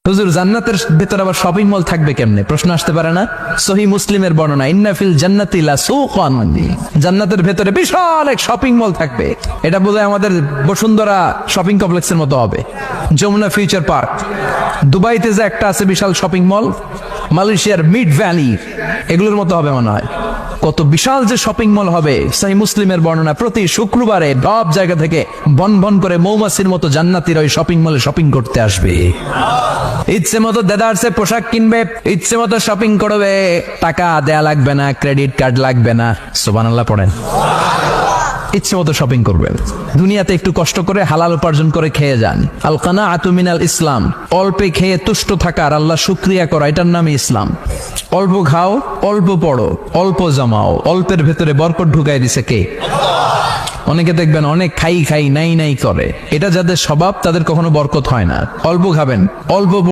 হুজুর জান্নাতের ভেতর আবার শপিং মল থাকবে কেমনে? প্রশ্ন আসতে পারে না? সহিহ মুসলিমের বর্ণনা, ইন্না ফিল জান্নাতি লাসুকান, জান্নাতের ভেতরে বিশাল এক শপিং মল থাকবে। এটা বোধহয় আমাদের বসুন্ধরা শপিং কমপ্লেক্সের মতো হবে, যমুনা ফিউচার পার্ক। দুবাইতে যে একটা আছে বিশাল শপিং মল, মালয়েশিয়ার মিড ভ্যালি, এগুলোর মতো হবে মনে হয়। কত বিশাল যে শপিং মল হবে। সহিহ মুসলিমের বর্ণনা, প্রতি শুক্রবারে সব জায়গা থেকে বন বন করে মৌমাছির মতো জান্নাতীরা ওই শপিং মলে শপিং করতে আসবে। ইচ্ছে মতো দেদারসে পোশাক কিনবে, ইচ্ছে মতো শপিং করবে, টাকা দেয়া লাগবে না, ক্রেডিট কার্ড লাগবে না। সুবহানাল্লাহ পড়েন। ইচ্ছে মতো শপিং করবেন। দুনিয়াতে একটু কষ্ট করে হালাল উপার্জন করে খেয়ে যান। আল কানাআতু মিনাল ইসলাম, অল্পে খেয়ে তুষ্ট থাকার, আল্লাহ শুকরিয়া করা, এটার নামই ইসলাম। অল্প খাও, অল্প পড়ো, অল্প জমাও, অল্পের ভেতরে বরকত ঢুকাই দিছে কে? অনেকে দেখবেন অনেক খাই খাই নাই নাই করে, এটা যাদের স্বভাব তাদের কখনো বরকত হয় না। অল্প খাবেন, অল্প